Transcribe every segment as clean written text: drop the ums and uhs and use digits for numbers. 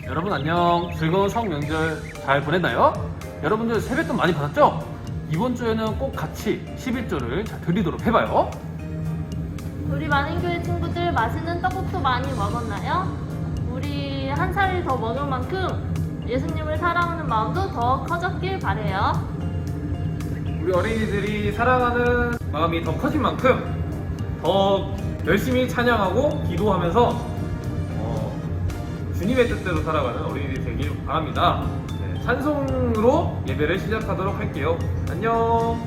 여러분 안녕. 즐거운 수학 명절 잘 보냈나요? 여러분들 세뱃돈 많이 받았죠? 이번 주에는 꼭 같이 11조를 잘 드리도록 해봐요. 우리 만인교회 친구들 맛있는 떡국도 많이 먹었나요? 우리 한 살 더 먹을 만큼 예수님을 사랑하는 마음도 더 커졌길 바래요. 우리 어린이들이 사랑하는 마음이 더 커진 만큼 더 열심히 찬양하고 기도하면서 주님의 뜻대로 살아가는 어린이들이 되길 바랍니다. 네, 찬송으로 예배를 시작하도록 할게요. 안녕.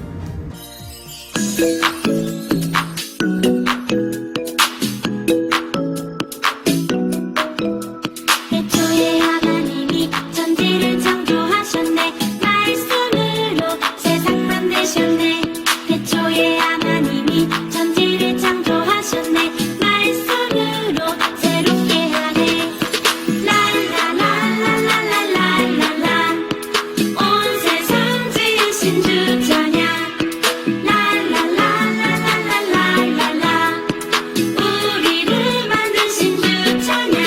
태초에 하나님이 천지를 창조하셨네. 말씀으로 세상 만드셨네. 태초에 하나님이 천지를 창조하셨네. 말씀으로 새롭게 하네. 랄랄랄랄랄랄랄라 온 세상 지으신 주 찬양. 랄랄랄랄랄랄라 우리를 만드신 주 찬양.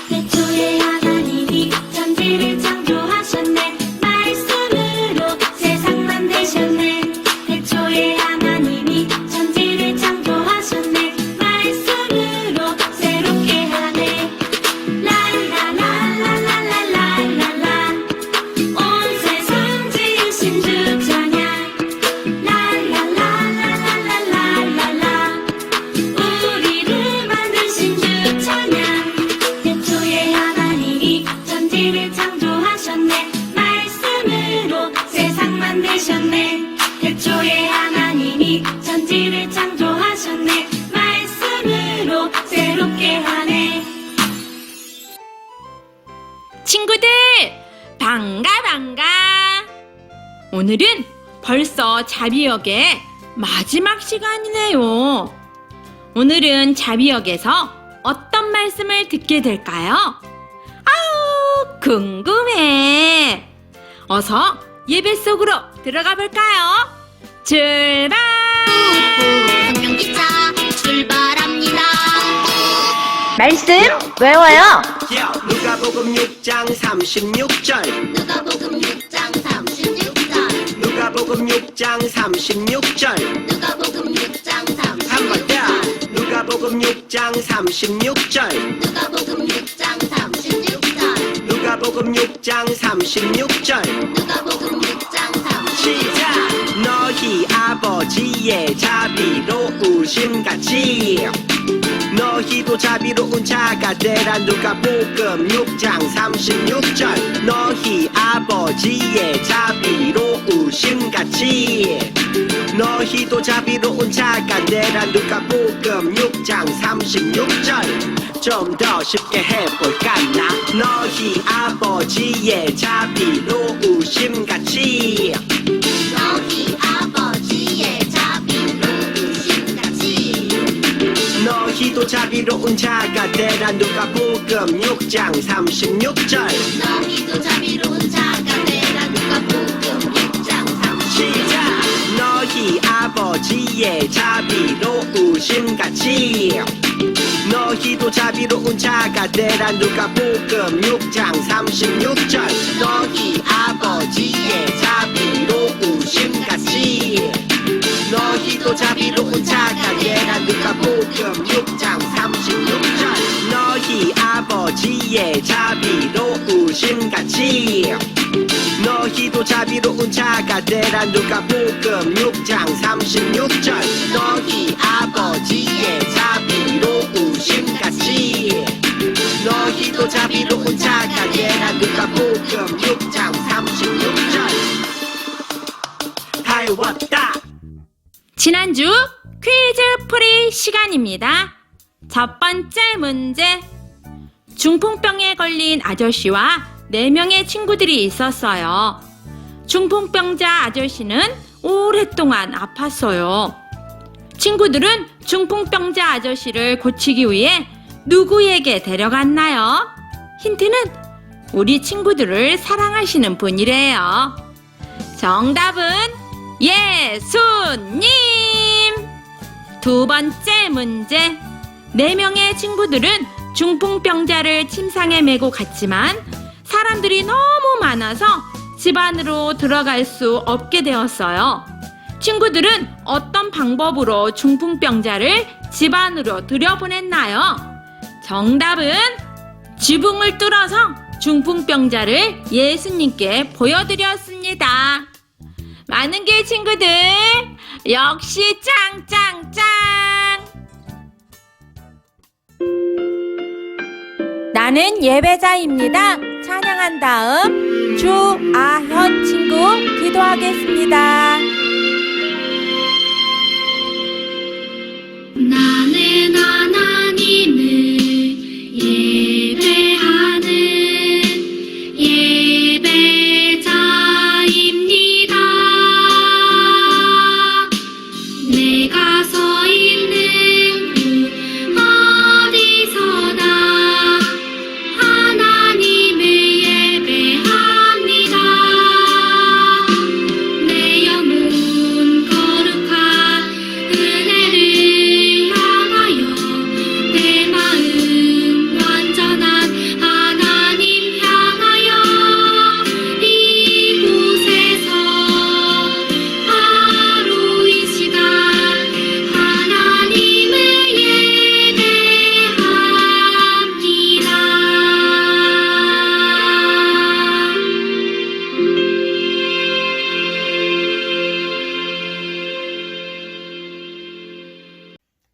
태초에 하나님이 천지를 창조하셨네. 말씀으로 세상 만드셨네. 태초에 하나님이 천지를 창조하셨네. 말씀으로 새롭게 하네. 랄랄랄랄랄랄라 온 세상 지으신 주 찬양. 랄랄랄랄랄랄라 우리를 만드신 주 찬양. 태초에 하나님이 천지를 창조하셨네. 말씀으로 세상 만드셨네. 태초에 하나님이 천지를 창조하셨네. 말씀으로 새롭게 하네. 친구들 반가. 오늘은 벌써 자비역의 마지막 시간이네요. 오늘은 자비역에서 어떤 말씀을 듣게 될까요? 아우 궁금해. 어서 예배 속으로 들어가 볼까요? 출발! 성경기차 출발합니다. 말씀 외워요. 누가복음 6장 36절. 누가복음 6장 36절. 누가복음 6장 36절. 누가복음 6장 36절. 한 번 더. 누가복음 6장 36절. 누가복음 6장 36절. 누가복음 6장 36절. 누가복음 6장 36절. 시작. 너희 아버지의 자비로우심같이 너희도 자비로운 자가 되라. 누가복음 6장 36절. 너희 아버지의 자비로우심같이 너희도 자비로운 자가 되라. 누가복음 6장 36절. 좀 더 쉽게 해볼까 나. 너희 아버지의 자비로우심같이 너희 아버지의 자비로우심같이 너희도 자비로운 자가 되라. 누가복음 6장 36절. 너희도 자비로운 자가 되라. 누가복음 6장 36절. 시작. 너희 아버지의 자비로우심같이 너희도 자비로운 자가 되라. 누가복음 6장 36절. 너희 아버지의 자비로우심같이 너희도 자비로운 자가 되라. 누가복음 6장 36절. 너희 아버지의 자비로우심같이 너희도 자비로운 자가 되라. 누가복음 6장 36절. 너희 아버지의 자비로우심같이 너희도 자비로운 자가 되라. 누가복음 6장 36절. 다 외웠다. 지난주 퀴즈 풀이 시간입니다. 첫 번째 문제. 중풍병에 걸린 아저씨와 4명의 친구들이 있었어요. 중풍병자 아저씨는 오랫동안 아팠어요. 친구들은 중풍병자 아저씨를 고치기 위해 누구에게 데려갔나요? 힌트는 우리 친구들을 사랑하시는 분이래요. 정답은 예수님! 두 번째 문제. 4명의 친구들은 중풍병자를 침상에 메고 갔지만 사람들이 너무 많아서 집 안으로 들어갈 수 없게 되었어요. 친구들은 어떤 방법으로 중풍병자를 집 안으로 들여보냈나요? 정답은 지붕을 뚫어서 중풍병자를 예수님께 보여드렸습니다. 많은 교회 친구들 역시 짱짱짱! 나는 예배자입니다. 찬양한 다음 주아현 친구 기도하겠습니다. 나는 하나님을 예배하는 예배자입니다. 내가 서 있는 곳 어디서나 하나님을 예배합니다. 내 영혼 거룩한 은혜를 향하여 내 마음 완전한 하나님 향하여 이곳에서 바로 이 시간 하나님을 예배합니다.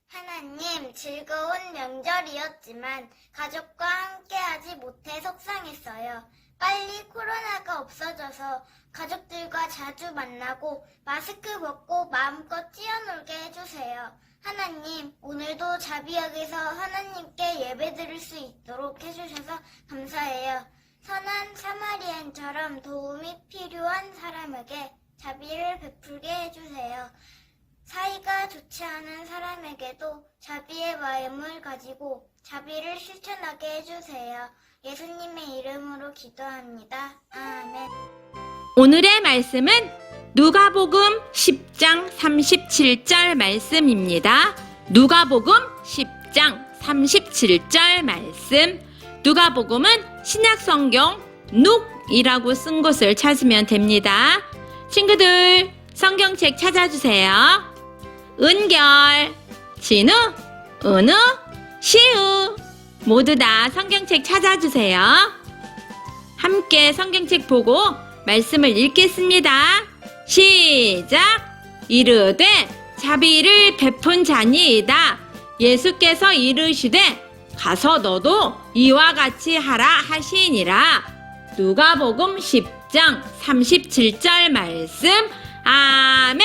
하나님, 즐거운 명절이었지만 가족과 함께하지 못해 속상했어요. 빨리 코로나가 없어져서 가족들과 자주 만나고 마스크 벗고 마음껏 뛰어놀게 해주세요. 하나님, 오늘도 자비역에서 하나님께 예배드릴 수 있도록 해주셔서 감사해요. 선한 사마리안처럼 도움이 필요한 사람에게 자비를 베풀게 해주세요. 사이가 좋지 않은 사람에게도 자비의 마음을 가지고 자비를 실천하게 해주세요. 예수님의 이름으로 기도합니다. 아멘. 오늘의 말씀은 누가복음 10장 37절 말씀입니다. 누가복음 10장 37절 말씀. 누가복음은 신약성경 눅이라고 쓴 곳을 찾으면 됩니다. 친구들, 성경책 찾아주세요. 은결, 진우, 은우, 시우 모두 다 성경책 찾아주세요. 함께 성경책 보고 말씀을 읽겠습니다. 시작! 이르되 자비를 베푼 자니이다. 예수께서 이르시되 가서 너도 이와 같이 하라 하시니라. 누가복음 10장 37절 말씀. 아멘.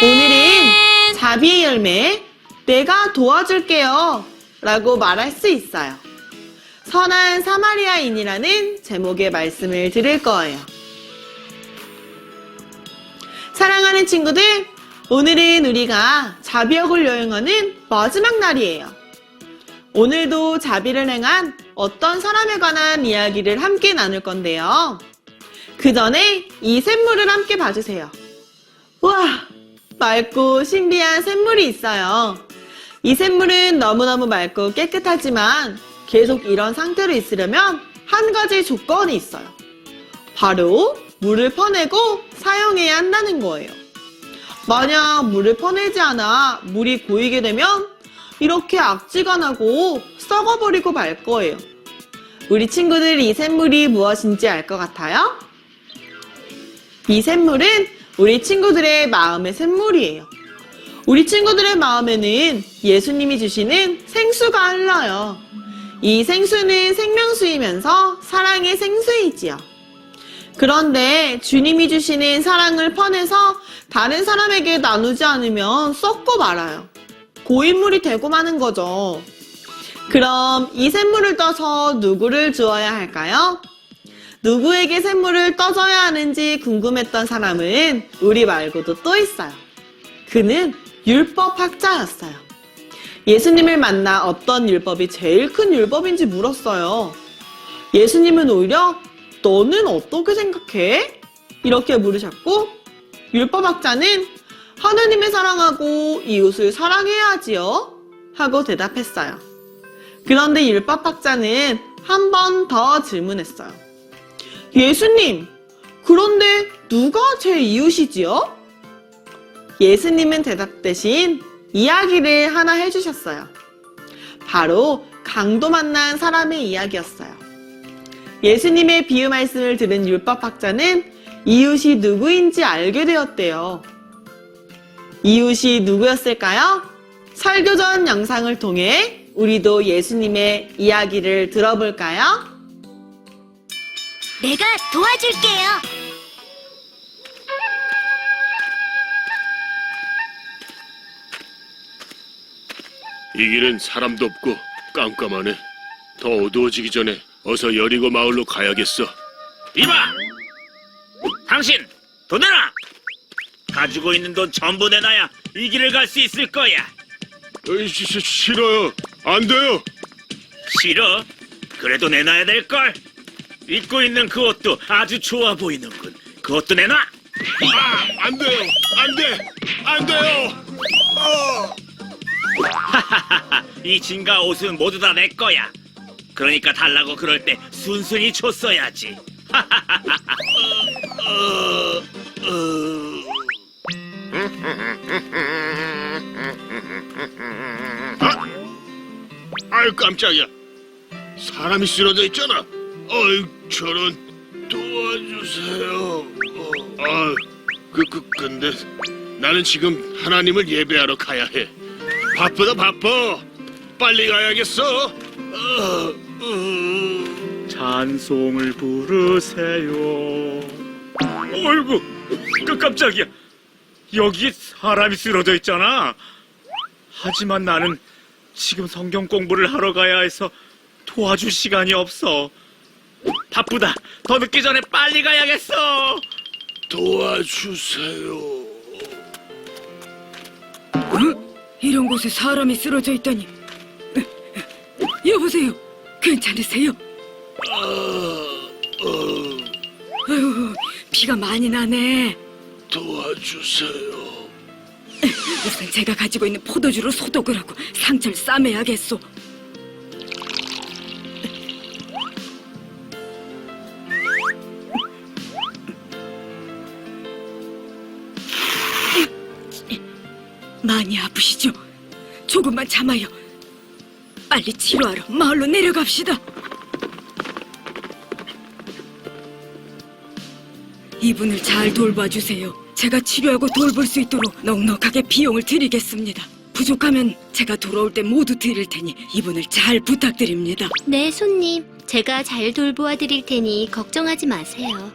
오늘은 자비의 열매, 내가 도와줄게요 라고 말할 수 있어요. 선한 사마리아인이라는 제목의 말씀을 들을 거예요. 사랑하는 친구들, 오늘은 우리가 자비역을 여행하는 마지막 날이에요. 오늘도 자비를 행한 어떤 사람에 관한 이야기를 함께 나눌 건데요. 그 전에 이 샘물을 함께 봐주세요. 우와, 맑고 신비한 샘물이 있어요. 이 샘물은 너무너무 맑고 깨끗하지만 계속 이런 상태로 있으려면 한 가지 조건이 있어요. 바로 물을 퍼내고 사용해야 한다는 거예요. 만약 물을 퍼내지 않아 물이 고이게 되면 이렇게 악취가 나고 썩어버리고 말 거예요. 우리 친구들 이 샘물이 무엇인지 알 것 같아요? 이 샘물은 우리 친구들의 마음의 샘물이에요. 우리 친구들의 마음에는 예수님이 주시는 생수가 흘러요. 이 생수는 생명수이면서 사랑의 생수이지요. 그런데 주님이 주시는 사랑을 퍼내서 다른 사람에게 나누지 않으면 썩고 말아요. 고인물이 되고 마는 거죠. 그럼 이 샘물을 떠서 누구를 주어야 할까요? 누구에게 샘물을 떠줘야 하는지 궁금했던 사람은 우리 말고도 또 있어요. 그는 율법학자였어요. 예수님을 만나 어떤 율법이 제일 큰 율법인지 물었어요. 예수님은 오히려 너는 어떻게 생각해? 이렇게 물으셨고 율법학자는 하느님을 사랑하고 이웃을 사랑해야 하지요? 하고 대답했어요. 그런데 율법학자는 한 번 더 질문했어요. 예수님, 그런데 누가 제 이웃이지요? 예수님은 대답 대신 이야기를 하나 해주셨어요. 바로 강도 만난 사람의 이야기였어요. 예수님의 비유 말씀을 들은 율법학자는 이웃이 누구인지 알게 되었대요. 이웃이 누구였을까요? 설교 전 영상을 통해 우리도 예수님의 이야기를 들어볼까요? 내가 도와줄게요. 이 길은 사람도 없고 깜깜하네. 더 어두워지기 전에 어서 여리고 마을로 가야겠어. 이봐! 당신 돈 내놔! 가지고 있는 돈 전부 내놔야 이 길을 갈 수 있을 거야. 싫어요. 안 돼요. 싫어? 그래도 내놔야 될걸. 입고 있는 그 옷도 아주 좋아 보이는군. 그 옷도 내놔. 안 돼요. 안 돼. 안 돼요. 하하하하. 이 짐과 옷은 모두 다 내 거야. 그러니까 달라고 그럴 때 순순히 줬어야지. 아유 깜짝이야. 사람이 쓰러져 있잖아. 어이 저런. 도와주세요. 근데 나는 지금 하나님을 예배하러 가야 해. 바쁘다 바빠. 빨리 가야겠어. 찬송을 부르세요. 어이구, 깜짝이야. 여기 사람이 쓰러져 있잖아. 하지만 나는 지금 성경 공부를 하러 가야 해서 도와줄 시간이 없어. 바쁘다. 더 늦기 전에 빨리 가야겠어. 도와주세요. 이런 곳에 사람이 쓰러져 있다니. 여보세요. 괜찮으세요? 아유, 비가 많이 나네. 도와주세요. 우선 제가 가지고 있는 포도주로 소독을 하고 상처를 싸매야겠소. 많이 아프시죠? 조금만 참아요. 빨리 치료하러 마을로 내려갑시다. 이분을 잘 돌봐주세요. 제가 치료하고 돌볼 수 있도록 넉넉하게 비용을 드리겠습니다. 부족하면 제가 돌아올 때 모두 드릴 테니 이분을 잘 부탁드립니다. 네, 손님. 제가 잘 돌보아 드릴 테니 걱정하지 마세요.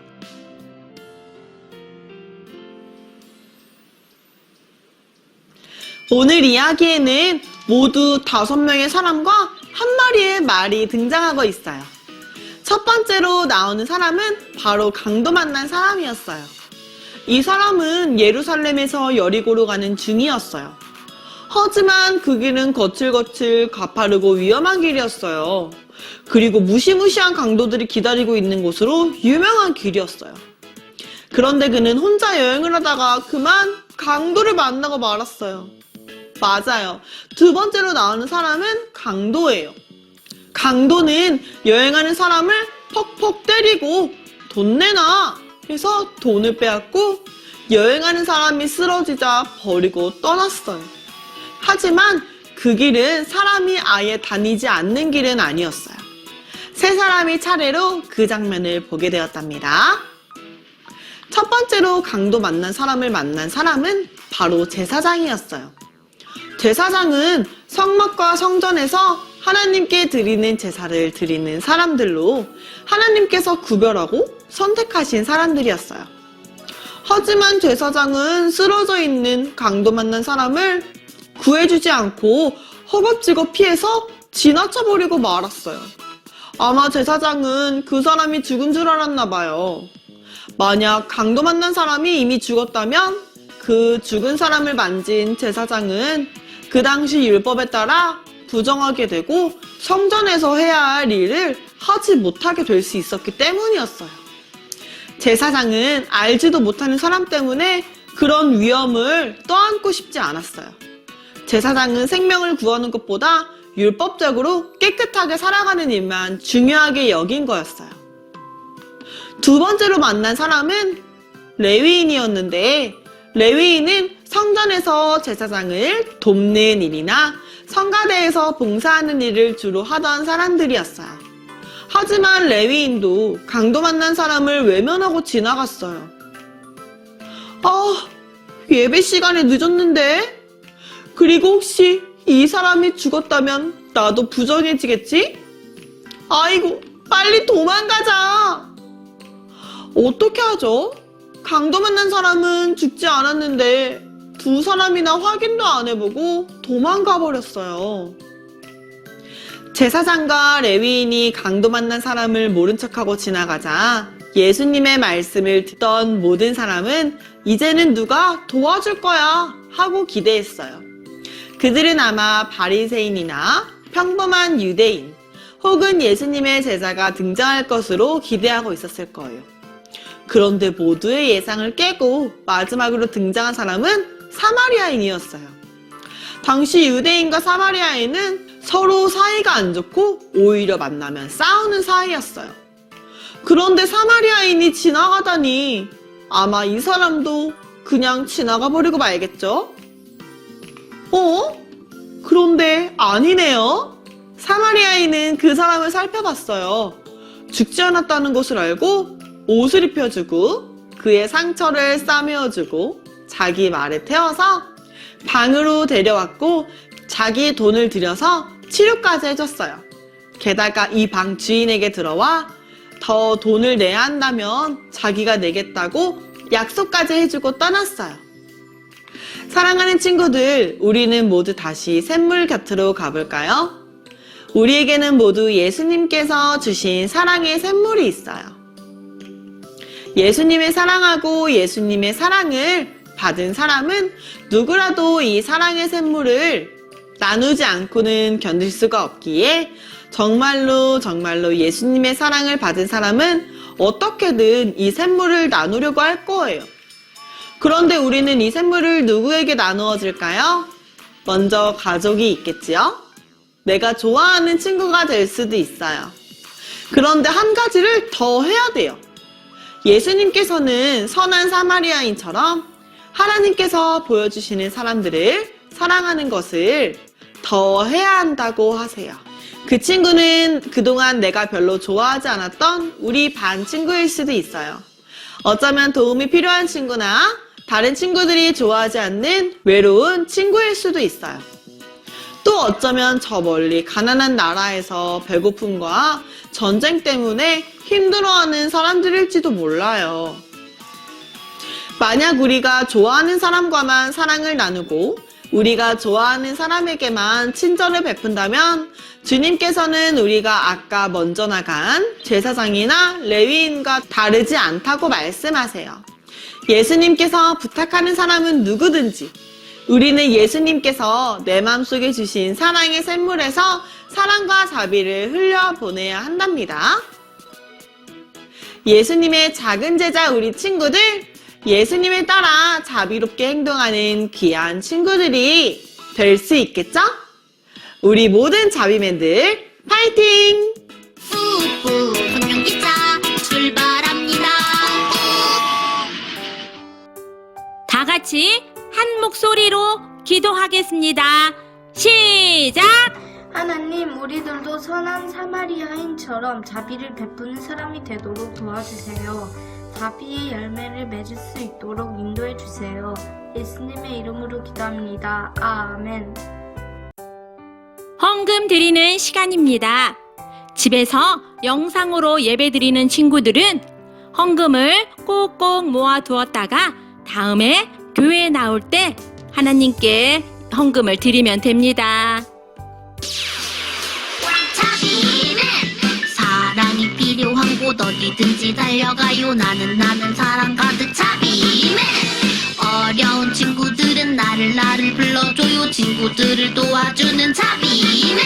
오늘 이야기에는 모두 5명의 사람과 한 마리의 말이 등장하고 있어요. 첫 번째로 나오는 사람은 바로 강도 만난 사람이었어요. 이 사람은 예루살렘에서 여리고로 가는 중이었어요. 하지만 그 길은 거칠거칠 가파르고 위험한 길이었어요. 그리고 무시무시한 강도들이 기다리고 있는 곳으로 유명한 길이었어요. 그런데 그는 혼자 여행을 하다가 그만 강도를 만나고 말았어요. 맞아요. 두 번째로 나오는 사람은 강도예요. 강도는 여행하는 사람을 퍽퍽 때리고 돈 내놔 해서 돈을 빼앗고 여행하는 사람이 쓰러지자 버리고 떠났어요. 하지만 그 길은 사람이 아예 다니지 않는 길은 아니었어요. 세 사람이 차례로 그 장면을 보게 되었답니다. 첫 번째로 강도 만난 사람을 만난 사람은 바로 제사장이었어요. 제사장은 성막과 성전에서 하나님께 드리는 제사를 드리는 사람들로 하나님께서 구별하고 선택하신 사람들이었어요. 하지만 제사장은 쓰러져 있는 강도 만난 사람을 구해주지 않고 허겁지겁 피해서 지나쳐버리고 말았어요. 아마 제사장은 그 사람이 죽은 줄 알았나 봐요. 만약 강도 만난 사람이 이미 죽었다면 그 죽은 사람을 만진 제사장은 그 당시 율법에 따라 부정하게 되고 성전에서 해야 할 일을 하지 못하게 될 수 있었기 때문이었어요. 제사장은 알지도 못하는 사람 때문에 그런 위험을 떠안고 싶지 않았어요. 제사장은 생명을 구하는 것보다 율법적으로 깨끗하게 살아가는 일만 중요하게 여긴 거였어요. 두 번째로 만난 사람은 레위인이었는데, 레위인은 성전에서 제사장을 돕는 일이나 성가대에서 봉사하는 일을 주로 하던 사람들이었어요. 하지만 레위인도 강도 만난 사람을 외면하고 지나갔어요. 예배 시간에 늦었는데? 그리고 혹시 이 사람이 죽었다면 나도 부정해지겠지? 아이고, 빨리 도망가자! 어떻게 하죠? 강도 만난 사람은 죽지 않았는데 두 사람이나 확인도 안 해보고 도망가 버렸어요. 제사장과 레위인이 강도 만난 사람을 모른 척하고 지나가자 예수님의 말씀을 듣던 모든 사람은 이제는 누가 도와줄 거야 하고 기대했어요. 그들은 아마 바리새인이나 평범한 유대인 혹은 예수님의 제자가 등장할 것으로 기대하고 있었을 거예요. 그런데 모두의 예상을 깨고 마지막으로 등장한 사람은 사마리아인이었어요. 당시 유대인과 사마리아인은 서로 사이가 안 좋고 오히려 만나면 싸우는 사이였어요. 그런데 사마리아인이 지나가다니 아마 이 사람도 그냥 지나가 버리고 말겠죠? 그런데 아니네요. 사마리아인은 그 사람을 살펴봤어요. 죽지 않았다는 것을 알고 옷을 입혀주고 그의 상처를 싸매어주고 자기 말에 태워서 방으로 데려왔고 자기 돈을 들여서 치료까지 해줬어요. 게다가 이 방 주인에게 들어와 더 돈을 내야 한다면 자기가 내겠다고 약속까지 해주고 떠났어요. 사랑하는 친구들, 우리는 모두 다시 샘물 곁으로 가볼까요? 우리에게는 모두 예수님께서 주신 사랑의 샘물이 있어요. 예수님을 사랑하고 예수님의 사랑을 받은 사람은 누구라도 이 사랑의 샘물을 나누지 않고는 견딜 수가 없기에 정말로 예수님의 사랑을 받은 사람은 어떻게든 이 샘물을 나누려고 할 거예요. 그런데 우리는 이 샘물을 누구에게 나누어 줄까요? 먼저 가족이 있겠지요? 내가 좋아하는 친구가 될 수도 있어요. 그런데 한 가지를 더 해야 돼요. 예수님께서는 선한 사마리아인처럼 하나님께서 보여주시는 사람들을 사랑하는 것을 더 해야 한다고 하세요. 그 친구는 그동안 내가 별로 좋아하지 않았던 우리 반 친구일 수도 있어요. 어쩌면 도움이 필요한 친구나 다른 친구들이 좋아하지 않는 외로운 친구일 수도 있어요. 또 어쩌면 저 멀리 가난한 나라에서 배고픔과 전쟁 때문에 힘들어하는 사람들일지도 몰라요. 만약 우리가 좋아하는 사람과만 사랑을 나누고 우리가 좋아하는 사람에게만 친절을 베푼다면 주님께서는 우리가 아까 먼저 나간 제사장이나 레위인과 다르지 않다고 말씀하세요. 예수님께서 부탁하는 사람은 누구든지 우리는 예수님께서 내 마음속에 주신 사랑의 샘물에서 사랑과 자비를 흘려보내야 한답니다. 예수님의 작은 제자 우리 친구들, 예수님을 따라 자비롭게 행동하는 귀한 친구들이 될 수 있겠죠? 우리 모든 자비맨들 파이팅! 뿌뿌 성령기차 출발합니다. 다 같이 한 목소리로 기도하겠습니다. 시작! 하나님, 우리들도 선한 사마리아인처럼 자비를 베푸는 사람이 되도록 도와주세요. 자비의 열매를 맺을 수 있도록 인도해 주세요. 예수님의 이름으로 기도합니다. 아멘. 헌금 드리는 시간입니다. 집에서 영상으로 예배 드리는 친구들은 헌금을 꼭꼭 모아 두었다가 다음에 교회에 나올 때 하나님께 헌금을 드리면 됩니다. 자비는 사랑이 필요한 곳 어디든지 달려가요. 나는 사랑 가득 자비는 어려운 친구들은 나를 불러줘요. 친구들을 도와주는 자비는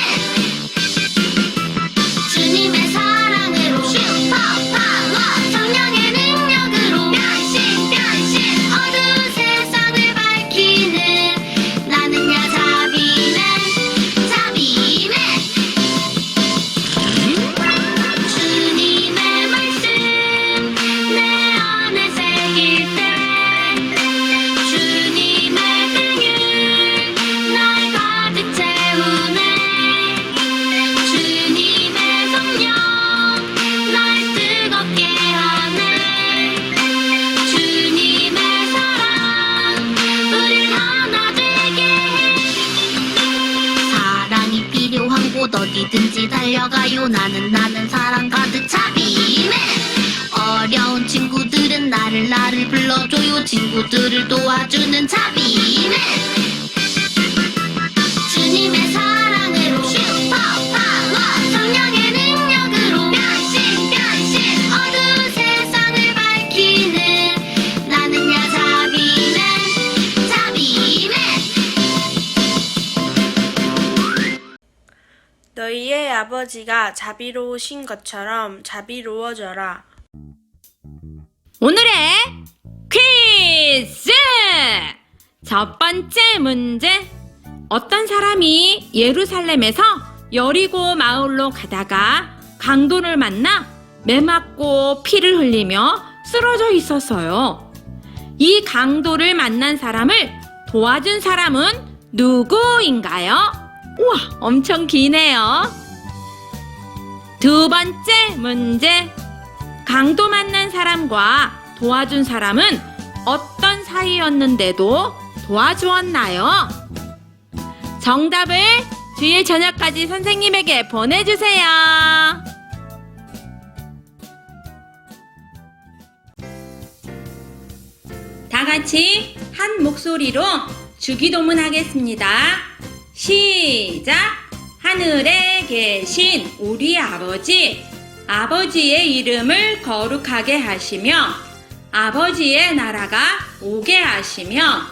주님의 사랑으로 슈퍼파워 성령의 능력으로 변신 어두운 세상 어디든지 달려가요. 나는 사랑 가득 자비맨. 어려운 친구들은 나를 불러줘요. 친구들을 도와주는 자비맨. 주님의 사랑으로 슈퍼파워, 성령의 능력으로 변신 어두운 세상을 밝히는 나는야 자비맨. 너희의 아버지가 자비로우신 것처럼 자비로워져라. 오늘의 퀴즈! 첫 번째 문제. 어떤 사람이 예루살렘에서 여리고 마을로 가다가 강도를 만나 매 맞고 피를 흘리며 쓰러져 있었어요. 이 강도를 만난 사람을 도와준 사람은 누구인가요? 우와, 엄청 기네요. 두 번째 문제. 강도 만난 사람과 도와준 사람은 어떤 사이였는데도 도와주었나요? 정답을 주일 저녁까지 선생님에게 보내주세요. 다 같이 한 목소리로 주기도문 하겠습니다. 시작! 하늘에 계신 우리 아버지, 아버지의 이름을 거룩하게 하시며 아버지의 나라가 오게 하시며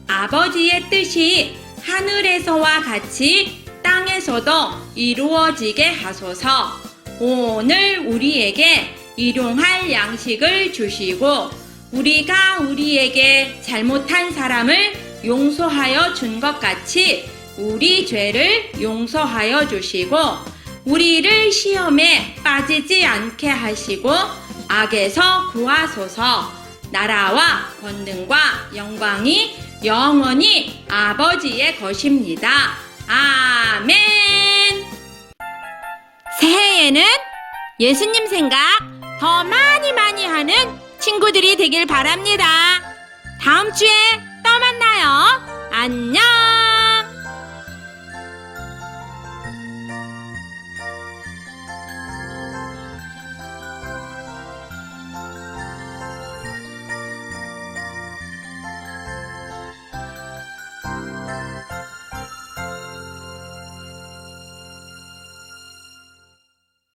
아버지의 뜻이 하늘에서와 같이 땅에서도 이루어지게 하소서. 오늘 우리에게 일용할 양식을 주시고 우리가 우리에게 잘못한 사람을 용서하여 준 것 같이 우리 죄를 용서하여 주시고 우리를 시험에 빠지지 않게 하시고 악에서 구하소서. 나라와 권능과 영광이 영원히 아버지의 것입니다. 아멘. 새해에는 예수님 생각 더 많이 하는 친구들이 되길 바랍니다. 다음 주에 또 만나요. 안녕.